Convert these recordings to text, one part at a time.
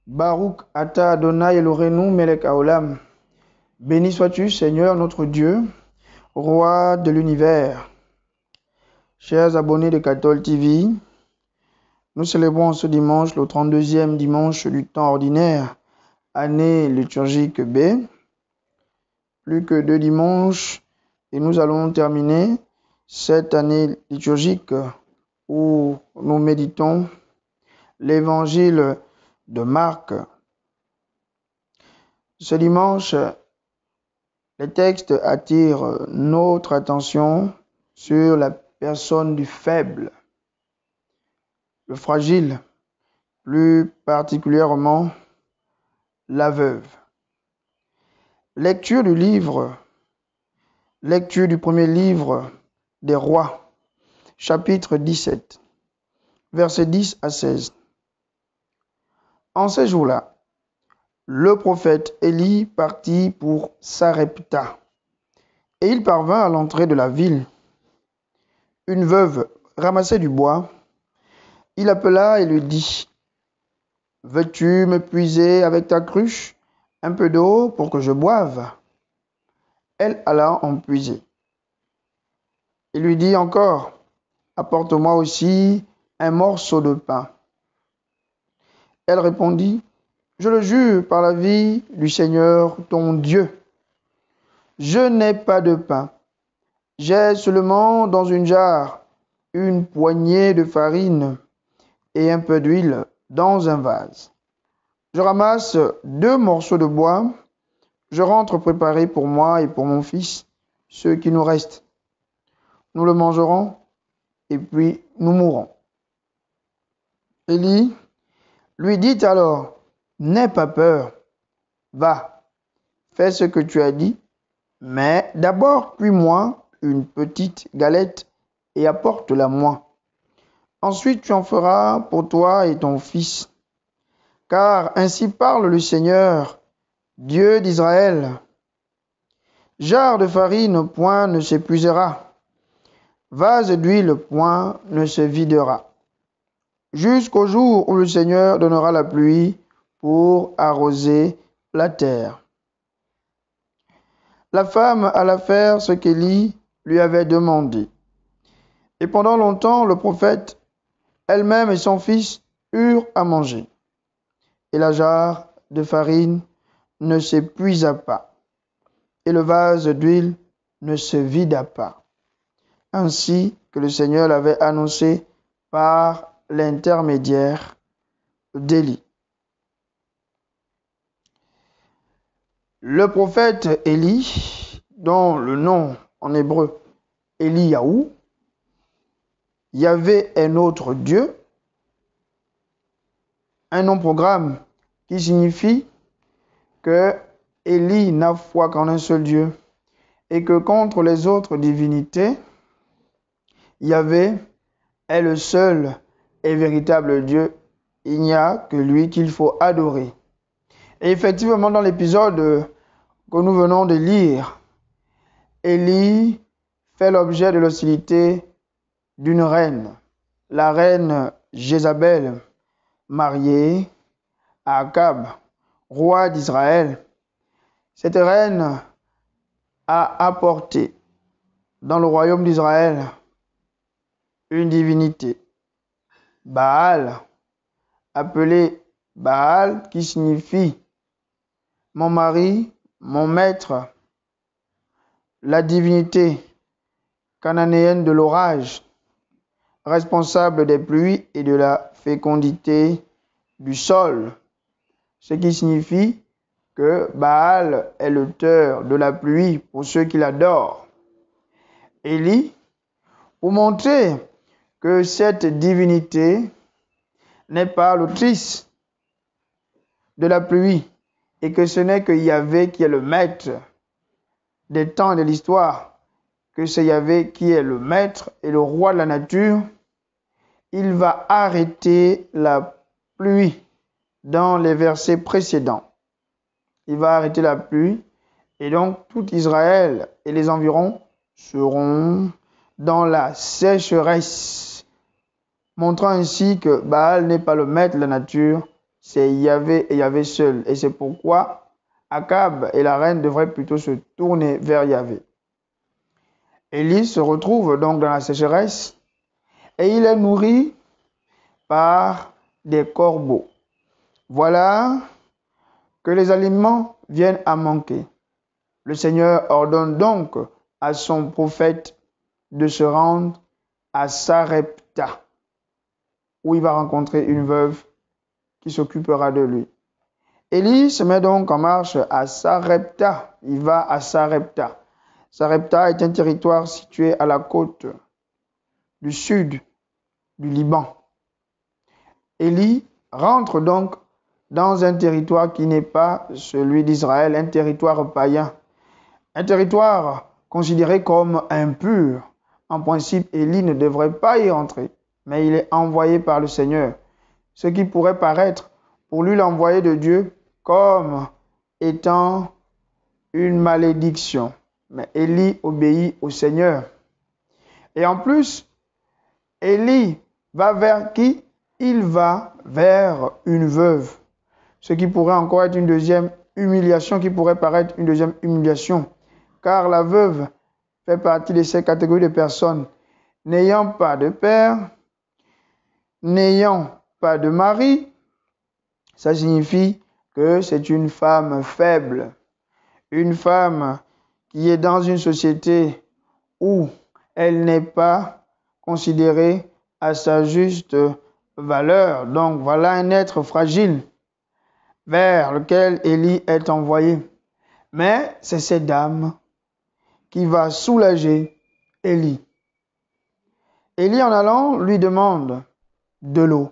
Baruch Ata Adonai Eloheinu Melech Haolam. Béni sois-tu, Seigneur notre Dieu, Roi de l'univers. Chers abonnés de Cathol TV, nous célébrons ce dimanche le 32e dimanche du temps ordinaire, année liturgique B. Plus que 2 dimanches et nous allons terminer cette année liturgique où nous méditons l'évangile de Marc. Ce dimanche, les textes attirent notre attention sur la personne du faible, le fragile, plus particulièrement la veuve. Lecture du premier livre des rois, chapitre 17, versets 10 à 16. En ces jours-là, le prophète Élie partit pour Sarepta, et il parvint à l'entrée de la ville. Une veuve ramassait du bois. Il appela et lui dit : « Veux-tu me puiser avec ta cruche un peu d'eau pour que je boive ? » Elle alla en puiser. Il lui dit encore : « Apporte-moi aussi un morceau de pain. » Elle répondit : « Je le jure par la vie du Seigneur ton Dieu, je n'ai pas de pain. J'ai seulement dans une jarre une poignée de farine et un peu d'huile dans un vase. Je ramasse 2 morceaux de bois. Je rentre préparer pour moi et pour mon fils ce qui nous reste. Nous le mangerons et puis nous mourrons. » Élie lui dit alors : « N'aie pas peur. Va, fais ce que tu as dit, mais d'abord cuis-moi une petite galette et apporte-la moi. Ensuite tu en feras pour toi et ton fils. Car ainsi parle le Seigneur, Dieu d'Israël. Jarre de farine point ne s'épuisera, vase d'huile point ne se videra, jusqu'au jour où le Seigneur donnera la pluie pour arroser la terre. » La femme alla faire ce qu'Élie lui avait demandé. Et pendant longtemps, le prophète, elle-même et son fils eurent à manger. Et la jarre de farine ne s'épuisa pas, et le vase d'huile ne se vida pas, ainsi que le Seigneur l'avait annoncé par l'intermédiaire d'Élie. Le prophète Élie, dont le nom en hébreu Eliyahu, Yahvé est notre Dieu, un nom-programme qui signifie que Élie n'a foi qu'en un seul Dieu et que contre les autres divinités, Yahvé est le seul et véritable Dieu. Il n'y a que lui qu'il faut adorer. Et effectivement, dans l'épisode que nous venons de lire, Élie fait l'objet de l'hostilité d'une reine, la reine Jézabel, mariée à Akab, roi d'Israël. Cette reine a apporté dans le royaume d'Israël une divinité, Baal, appelée Baal, qui signifie mon mari, mon maître, la divinité cananéenne de l'orage, responsable des pluies et de la fécondité du sol, ce qui signifie que Baal est l'auteur de la pluie pour ceux qui l'adorent. Élie, pour montrer que cette divinité n'est pas l'autrice de la pluie et que ce n'est que Yahvé qui est le maître des temps et de l'histoire, que c'est Yahvé qui est le maître et le roi de la nature, il va arrêter la pluie dans les versets précédents. Il va arrêter la pluie et donc tout Israël et les environs seront dans la sécheresse, montrant ainsi que Baal n'est pas le maître de la nature, c'est Yahvé et Yahvé seul. Et c'est pourquoi Akab et la reine devraient plutôt se tourner vers Yahvé. Élie se retrouve donc dans la sécheresse et il est nourri par des corbeaux. Voilà que les aliments viennent à manquer. Le Seigneur ordonne donc à son prophète de se rendre à Sarepta, où il va rencontrer une veuve qui s'occupera de lui. Élie se met donc en marche à Sarepta. Il va à Sarepta. Sarepta est un territoire situé à la côte du sud du Liban. Élie rentre donc dans un territoire qui n'est pas celui d'Israël, un territoire païen, un territoire considéré comme impur. En principe, Élie ne devrait pas y rentrer, mais il est envoyé par le Seigneur. Ce qui pourrait paraître pour lui l'envoyé de Dieu comme étant une malédiction. Mais Élie obéit au Seigneur. Et en plus, Élie va vers qui? Il va vers une veuve. Ce qui pourrait encore être une deuxième humiliation, qui pourrait paraître une deuxième humiliation. Car la veuve fait partie de ces catégories de personnes n'ayant pas de père, n'ayant pas de mari. Ça signifie que c'est une femme faible, une femme qui est dans une société où elle n'est pas considérée à sa juste valeur. Donc voilà un être fragile vers lequel Élie est envoyé. Mais c'est cette dame qui va soulager Élie. Élie, en allant, lui demande de l'eau.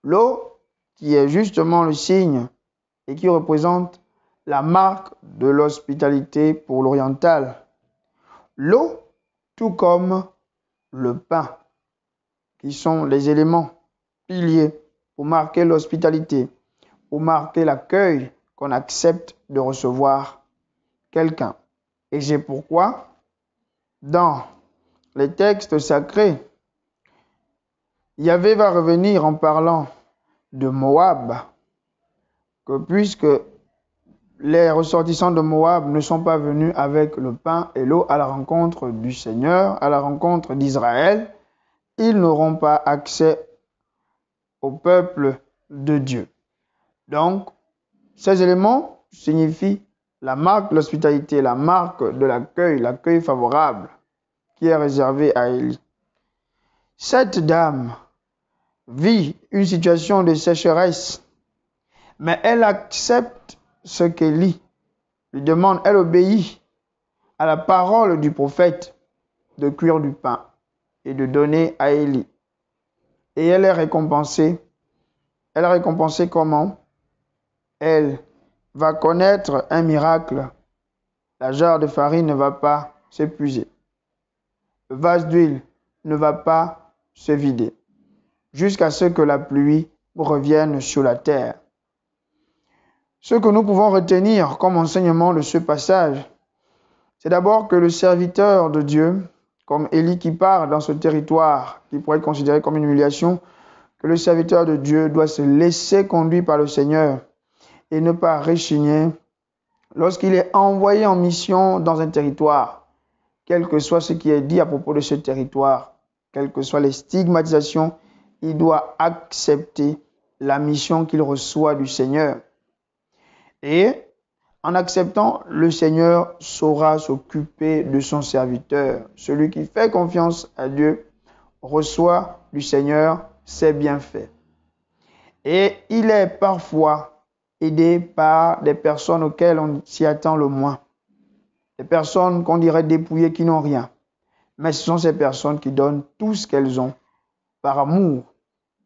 L'eau qui est justement le signe et qui représente la marque de l'hospitalité pour l'oriental. L'eau, tout comme le pain, qui sont les éléments piliers pour marquer l'hospitalité, pour marquer l'accueil qu'on accepte de recevoir quelqu'un. Et c'est pourquoi, dans les textes sacrés, Yahvé va revenir en parlant de Moab, que puisque les ressortissants de Moab ne sont pas venus avec le pain et l'eau à la rencontre du Seigneur, à la rencontre d'Israël, ils n'auront pas accès au peuple de Dieu. Donc, ces éléments signifient la marque de l'hospitalité, la marque de l'accueil, l'accueil favorable qui est réservé à Élie. Cette dame vit une situation de sécheresse, mais elle accepte ce qu'Élie lui demande, elle obéit à la parole du prophète de cuire du pain et de donner à Élie. Et elle est récompensée. Elle est récompensée comment? Elle va connaître un miracle. La jarre de farine ne va pas s'épuiser. Le vase d'huile ne va pas se vider jusqu'à ce que la pluie revienne sur la terre. Ce que nous pouvons retenir comme enseignement de ce passage, c'est d'abord que le serviteur de Dieu, comme Élie qui part dans ce territoire qui pourrait être considéré comme une humiliation, que le serviteur de Dieu doit se laisser conduire par le Seigneur et ne pas rechigner lorsqu'il est envoyé en mission dans un territoire, quel que soit ce qui est dit à propos de ce territoire, quelles que soient les stigmatisations, il doit accepter la mission qu'il reçoit du Seigneur. Et en acceptant, le Seigneur saura s'occuper de son serviteur. Celui qui fait confiance à Dieu reçoit du Seigneur ses bienfaits. Et il est parfois aidé par des personnes auxquelles on s'y attend le moins. Des personnes qu'on dirait dépouillées qui n'ont rien. Mais ce sont ces personnes qui donnent tout ce qu'elles ont par amour.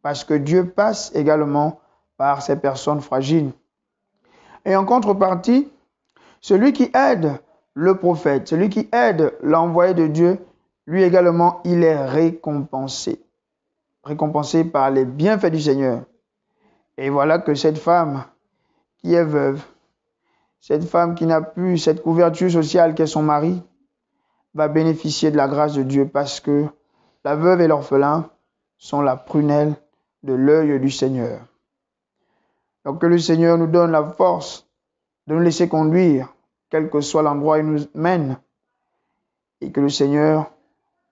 Parce que Dieu passe également par ces personnes fragiles. Et en contrepartie, celui qui aide le prophète, celui qui aide l'envoyé de Dieu, lui également, il est récompensé. Récompensé par les bienfaits du Seigneur. Et voilà que cette femme qui est veuve, cette femme qui n'a plus cette couverture sociale qu'est son mari, va bénéficier de la grâce de Dieu parce que la veuve et l'orphelin sont la prunelle de l'œil du Seigneur. Donc que le Seigneur nous donne la force de nous laisser conduire, quel que soit l'endroit où il nous mène, et que le Seigneur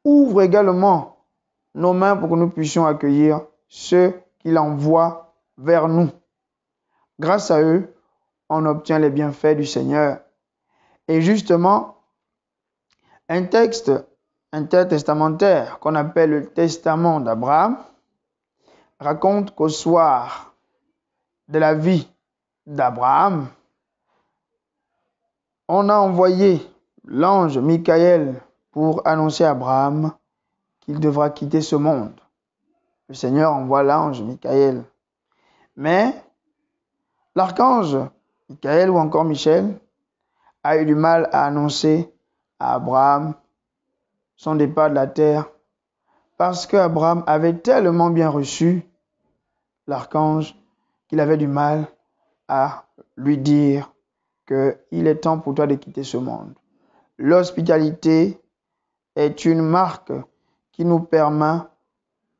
ouvre également nos mains pour que nous puissions accueillir ceux qu'il envoie vers nous. Grâce à eux, on obtient les bienfaits du Seigneur. Et justement, un texte intertestamentaire qu'on appelle le Testament d'Abraham raconte qu'au soir de la vie d'Abraham, on a envoyé l'ange Michael pour annoncer à Abraham qu'il devra quitter ce monde. Le Seigneur envoie l'ange Michael. Mais l'archange Michael ou encore Michel a eu du mal à annoncer à Abraham son départ de la terre parce qu'Abraham avait tellement bien reçu l'archange qu'il avait du mal à lui dire qu'il est temps pour toi de quitter ce monde. L'hospitalité est une marque qui nous permet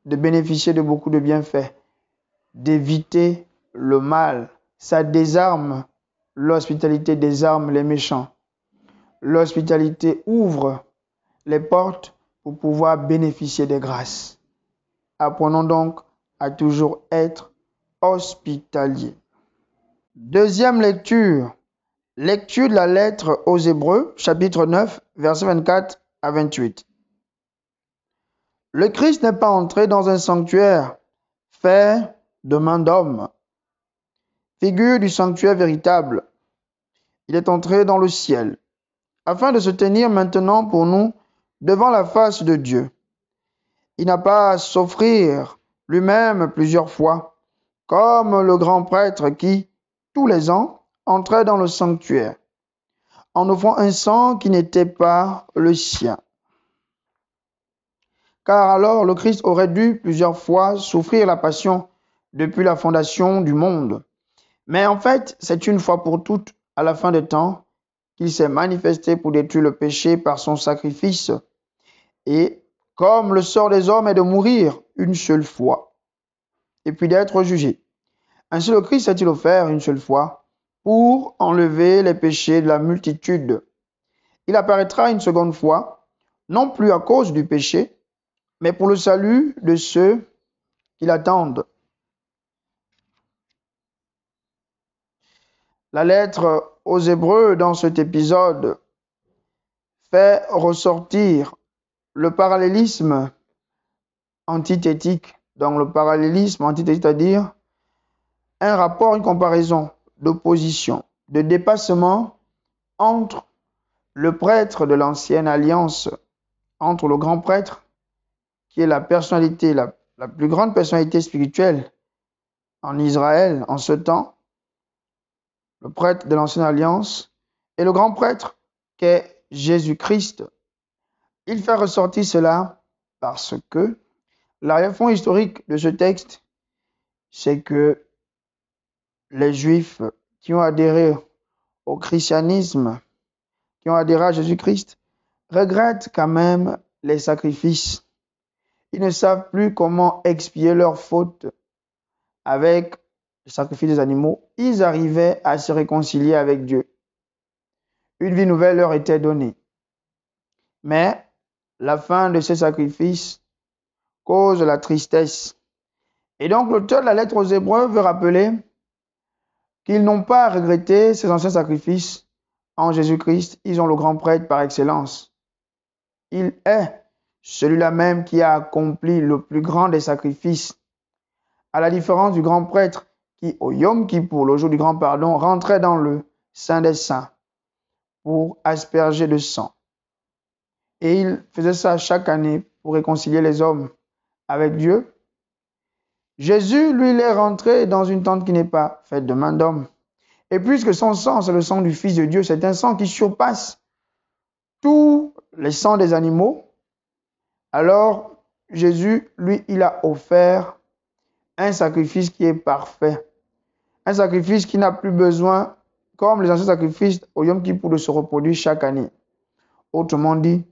de bénéficier de beaucoup de bienfaits, d'éviter le mal. Ça désarme, l'hospitalité désarme les méchants. L'hospitalité ouvre les portes pour pouvoir bénéficier des grâces. Apprenons donc à toujours être hospitaliers. Deuxième lecture. Lecture de la lettre aux Hébreux, chapitre 9, versets 24 à 28. Le Christ n'est pas entré dans un sanctuaire fait de main d'homme, figure du sanctuaire véritable. Il est entré dans le ciel, afin de se tenir maintenant pour nous devant la face de Dieu. Il n'a pas à s'offrir lui-même plusieurs fois, comme le grand prêtre qui, tous les ans, entrait dans le sanctuaire, en offrant un sang qui n'était pas le sien. Car alors le Christ aurait dû plusieurs fois souffrir la passion depuis la fondation du monde. Mais en fait, c'est une fois pour toutes, à la fin des temps, qu'il s'est manifesté pour détruire le péché par son sacrifice. Et comme le sort des hommes est de mourir une seule fois, et puis d'être jugé, ainsi le Christ s'est-il offert une seule fois pour enlever les péchés de la multitude. Il apparaîtra une seconde fois, non plus à cause du péché, mais pour le salut de ceux qui l'attendent. La lettre aux Hébreux dans cet épisode fait ressortir le parallélisme antithétique. Donc le parallélisme antithétique, c'est-à-dire un rapport, une comparaison d'opposition, de dépassement entre le prêtre de l'ancienne alliance, entre le grand prêtre, qui est la personnalité, la plus grande personnalité spirituelle en Israël en ce temps, le prêtre de l'ancienne alliance, et le grand prêtre qui est Jésus-Christ. Il fait ressortir cela parce que l'arrière-fond historique de ce texte, c'est que les Juifs qui ont adhéré au christianisme, qui ont adhéré à Jésus-Christ, regrettent quand même les sacrifices. Ils ne savent plus comment expier leurs fautes avec le sacrifice des animaux. Ils arrivaient à se réconcilier avec Dieu. Une vie nouvelle leur était donnée. Mais la fin de ces sacrifices cause la tristesse. Et donc l'auteur de la lettre aux Hébreux veut rappeler qu'ils n'ont pas à regretter ces anciens sacrifices. En Jésus-Christ, ils ont le grand prêtre par excellence. Il est celui-là même qui a accompli le plus grand des sacrifices. À la différence du grand prêtre qui, au Yom Kippour, le jour du grand pardon, rentrait dans le Saint des Saints pour asperger de sang. Et il faisait ça chaque année pour réconcilier les hommes avec Dieu. Jésus, lui, il est rentré dans une tente qui n'est pas faite de main d'homme. Et puisque son sang, c'est le sang du Fils de Dieu, c'est un sang qui surpasse tous les sangs des animaux, alors Jésus, lui, il a offert un sacrifice qui est parfait. Un sacrifice qui n'a plus besoin, comme les anciens sacrifices au Yom Kippour, de se reproduire chaque année. Autrement dit,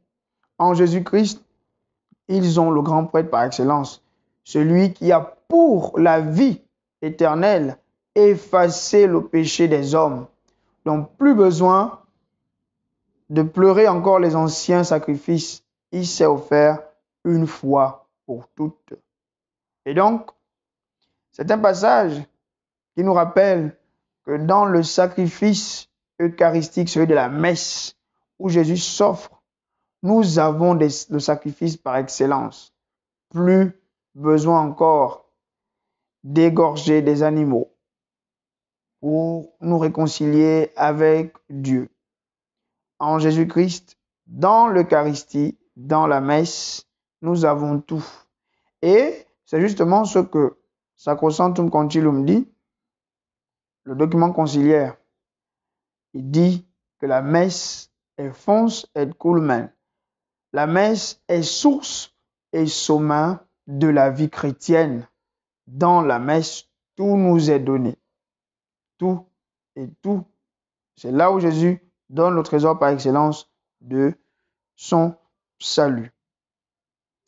en Jésus-Christ, ils ont le grand prêtre par excellence, celui qui a pour la vie éternelle effacé le péché des hommes. Donc, plus besoin de pleurer encore les anciens sacrifices. Il s'est offert une fois pour toutes. Et donc, c'est un passage qui nous rappelle que dans le sacrifice eucharistique, celui de la messe, où Jésus s'offre, nous avons le sacrifice par excellence. Plus besoin encore d'égorger des animaux pour nous réconcilier avec Dieu. En Jésus-Christ, dans l'Eucharistie, dans la messe, nous avons tout. Et c'est justement ce que Sacrosanctum Concilium dit, le document conciliaire. Il dit que la messe est fons et culmen. La messe est source et sommet de la vie chrétienne. Dans la messe, tout nous est donné. Tout et tout. C'est là où Jésus donne le trésor par excellence de son salut.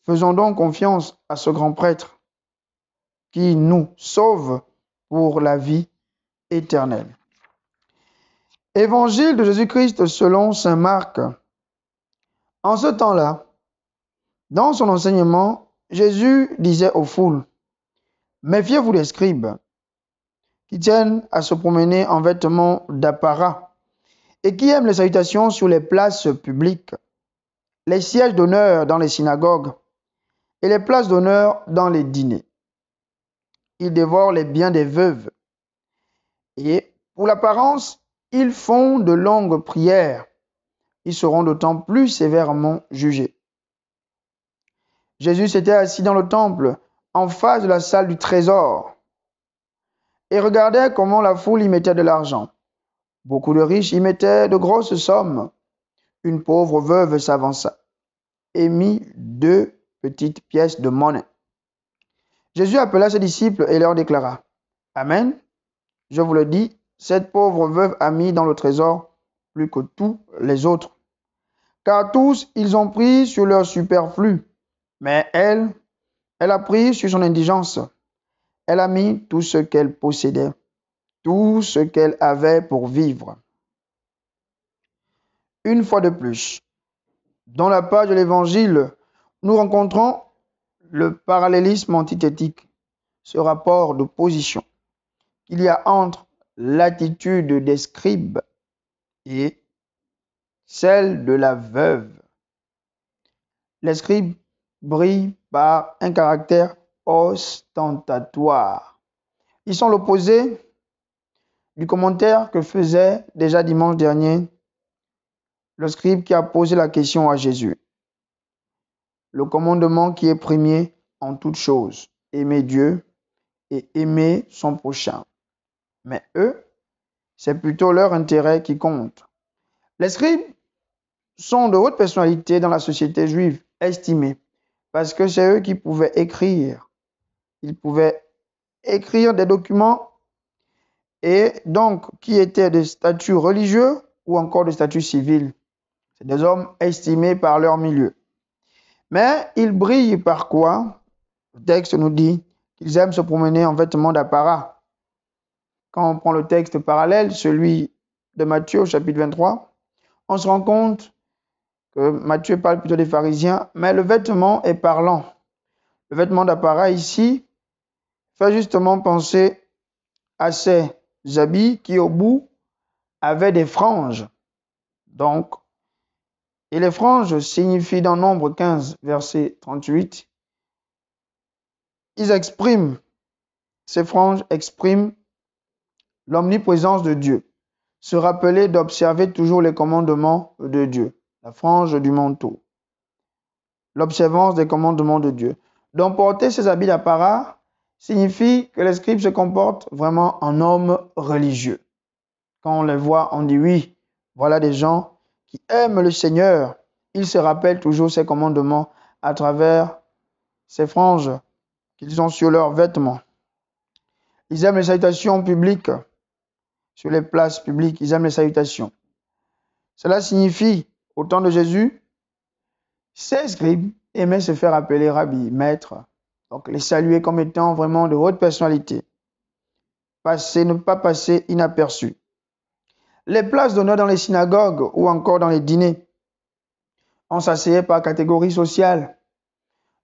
Faisons donc confiance à ce grand prêtre qui nous sauve pour la vie éternelle. Évangile de Jésus-Christ selon saint Marc. En ce temps-là, dans son enseignement, Jésus disait aux foules, « Méfiez-vous des scribes qui tiennent à se promener en vêtements d'apparat et qui aiment les salutations sur les places publiques, les sièges d'honneur dans les synagogues et les places d'honneur dans les dîners. Ils dévorent les biens des veuves et, pour l'apparence, ils font de longues prières. Ils seront d'autant plus sévèrement jugés. » Jésus s'était assis dans le temple, en face de la salle du trésor, et regardait comment la foule y mettait de l'argent. Beaucoup de riches y mettaient de grosses sommes. Une pauvre veuve s'avança et mit 2 petites pièces de monnaie. Jésus appela ses disciples et leur déclara, « Amen, je vous le dis, cette pauvre veuve a mis dans le trésor plus que tous les autres. Car tous, ils ont pris sur leur superflu, mais elle a pris sur son indigence. Elle a mis tout ce qu'elle possédait, tout ce qu'elle avait pour vivre. » Une fois de plus, dans la page de l'Évangile, nous rencontrons le parallélisme antithétique, ce rapport de position qu'il y a entre l'attitude des scribes et celle de la veuve. Les scribes brillent par un caractère ostentatoire. Ils sont l'opposé du commentaire que faisait déjà dimanche dernier le scribe qui a posé la question à Jésus. Le commandement qui est premier en toutes choses, aimer Dieu et aimer son prochain. Mais eux, c'est plutôt leur intérêt qui compte. Les scribes sont de hautes personnalités dans la société juive, estimées, parce que c'est eux qui pouvaient écrire. Ils pouvaient écrire des documents et donc qui étaient de statut religieux ou encore de statut civil. C'est des hommes estimés par leur milieu. Mais ils brillent par quoi? Le texte nous dit qu'ils aiment se promener en vêtements d'apparat. Quand on prend le texte parallèle, celui de Matthieu au chapitre 23, on se rend compte que Matthieu parle plutôt des pharisiens, mais le vêtement est parlant. Le vêtement d'apparat ici fait justement penser à ces habits qui au bout avaient des franges. Donc, et les franges signifient dans Nombre 15, verset 38, ces franges expriment l'omniprésence de Dieu, se rappeler d'observer toujours les commandements de Dieu, la frange du manteau, l'observance des commandements de Dieu. Donc porter ces habits d'apparat signifie que les scribes se comportent vraiment en hommes religieux. Quand on les voit, on dit oui, voilà des gens qui aiment le Seigneur. Ils se rappellent toujours ses commandements à travers ces franges qu'ils ont sur leurs vêtements. Ils aiment les salutations publiques, sur les places publiques, ils aiment les salutations. Cela signifie, au temps de Jésus, ces scribes aimaient se faire appeler rabbi, maître, donc les saluer comme étant vraiment de haute personnalité. ne pas passer inaperçu. Les places d'honneur dans les synagogues ou encore dans les dîners, on s'asseyait par catégorie sociale.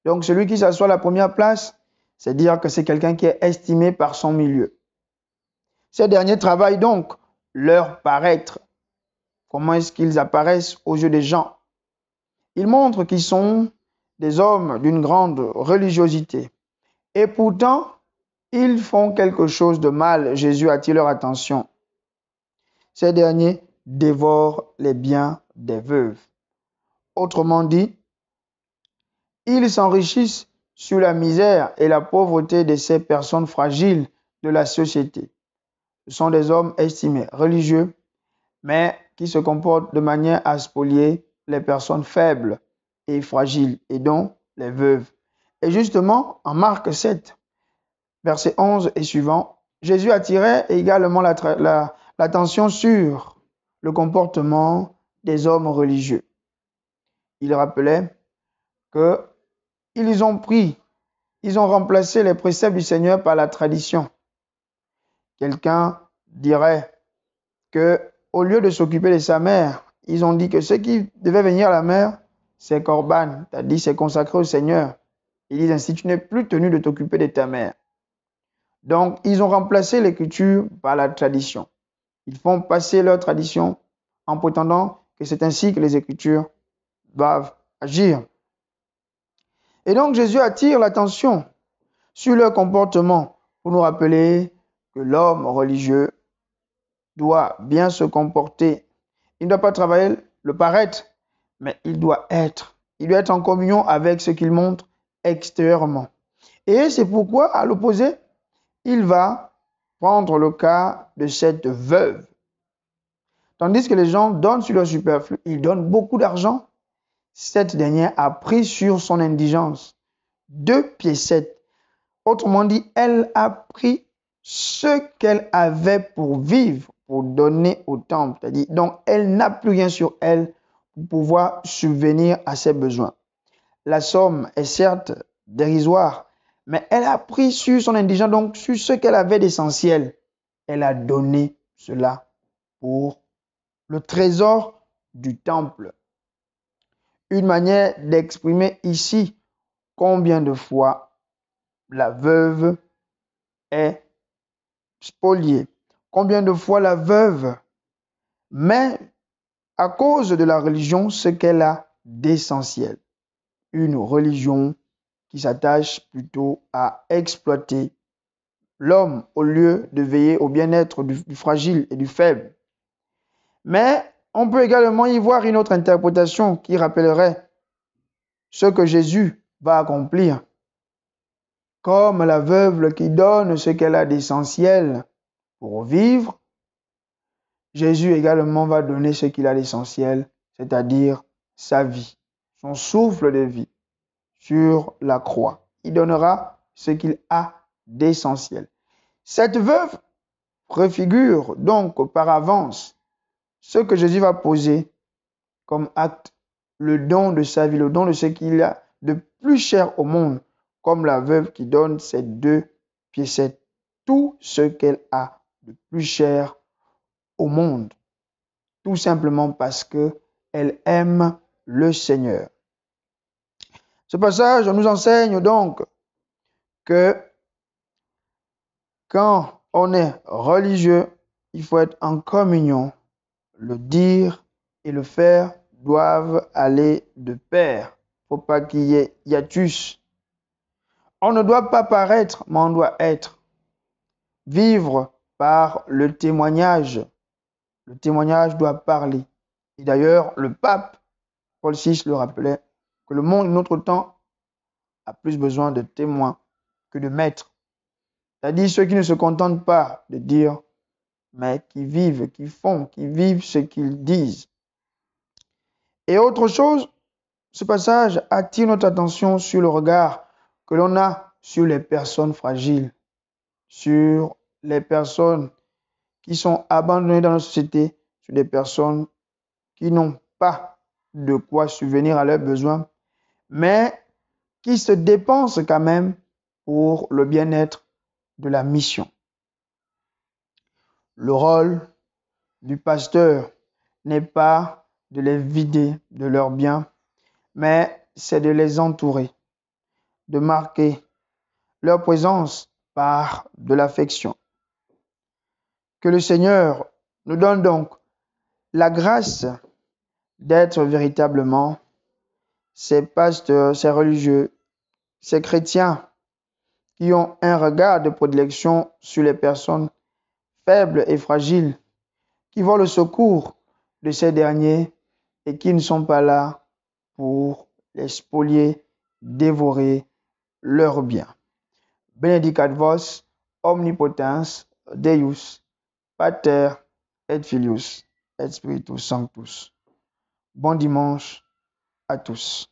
Donc celui qui s'assoit à la première place, c'est dire que c'est quelqu'un qui est estimé par son milieu. Ces derniers travaillent donc leur paraître. Comment est-ce qu'ils apparaissent aux yeux des gens? Ils montrent qu'ils sont des hommes d'une grande religiosité. Et pourtant, ils font quelque chose de mal. Jésus attire leur attention. Ces derniers dévorent les biens des veuves. Autrement dit, ils s'enrichissent sur la misère et la pauvreté de ces personnes fragiles de la société. Ce sont des hommes estimés religieux, mais qui se comportent de manière à spolier les personnes faibles et fragiles, et dont les veuves. Et justement, en Marc 7, verset 11 et suivant, Jésus attirait également l'attention sur le comportement des hommes religieux. Il rappelait qu'ils ont remplacé les préceptes du Seigneur par la tradition. Quelqu'un dirait que, au lieu de s'occuper de sa mère, ils ont dit que ce qui devait venir à la mère, c'est Corban, c'est-à-dire c'est consacré au Seigneur. Ils disent ainsi, tu n'es plus tenu de t'occuper de ta mère. Donc, ils ont remplacé l'écriture par la tradition. Ils font passer leur tradition en prétendant que c'est ainsi que les Écritures doivent agir. Et donc, Jésus attire l'attention sur leur comportement pour nous rappeler que l'homme religieux doit bien se comporter. Il ne doit pas travailler le paraître, mais il doit être en communion avec ce qu'il montre extérieurement. Et c'est pourquoi, à l'opposé, il va prendre le cas de cette veuve. Tandis que les gens donnent sur leur superflu, ils donnent beaucoup d'argent. Cette dernière a pris sur son indigence 2 piécettes. Autrement dit, elle a pris ce qu'elle avait pour vivre, pour donner au temple. C'est-à-dire, donc, elle n'a plus rien sur elle pour pouvoir subvenir à ses besoins. La somme est certes dérisoire, mais elle a pris sur son indigence, donc sur ce qu'elle avait d'essentiel. Elle a donné cela pour le trésor du temple. Une manière d'exprimer ici combien de fois la veuve est spoliée. Combien de fois la veuve met à cause de la religion ce qu'elle a d'essentiel. Une religion qui s'attache plutôt à exploiter l'homme au lieu de veiller au bien-être du fragile et du faible. Mais on peut également y voir une autre interprétation qui rappellerait ce que Jésus va accomplir. Comme la veuve qui donne ce qu'elle a d'essentiel pour vivre, Jésus également va donner ce qu'il a d'essentiel, c'est-à-dire sa vie, son souffle de vie sur la croix. Il donnera ce qu'il a d'essentiel. Cette veuve préfigure donc par avance ce que Jésus va poser comme acte, le don de sa vie, le don de ce qu'il a de plus cher au monde, comme la veuve qui donne ses 2 piécettes, tout ce qu'elle a de plus cher au monde, tout simplement parce qu'elle aime le Seigneur. Ce passage nous enseigne donc que quand on est religieux, il faut être en communion. Le dire et le faire doivent aller de pair. Il ne faut pas qu'il y ait hiatus. On ne doit pas paraître, mais on doit être. Vivre par le témoignage. Le témoignage doit parler. Et d'ailleurs, le pape Paul VI le rappelait, que le monde de notre temps a plus besoin de témoins que de maîtres. C'est-à-dire ceux qui ne se contentent pas de dire, mais qui vivent, qui font, qui vivent ce qu'ils disent. Et autre chose, ce passage attire notre attention sur le regard que l'on a sur les personnes fragiles, sur les personnes qui sont abandonnées dans la société, sur des personnes qui n'ont pas de quoi subvenir à leurs besoins, mais qui se dépensent quand même pour le bien-être de la mission. Le rôle du pasteur n'est pas de les vider de leurs biens, mais c'est de les entourer, de marquer leur présence par de l'affection. Que le Seigneur nous donne donc la grâce d'être véritablement ces pasteurs, ces religieux, ces chrétiens qui ont un regard de prédilection sur les personnes faibles et fragiles, qui vont le secours de ces derniers et qui ne sont pas là pour les spolier, dévorer leurs biens. Benedicat vos, omnipotens, Deus, Pater et Filius et Spiritus Sanctus. Bon dimanche à tous.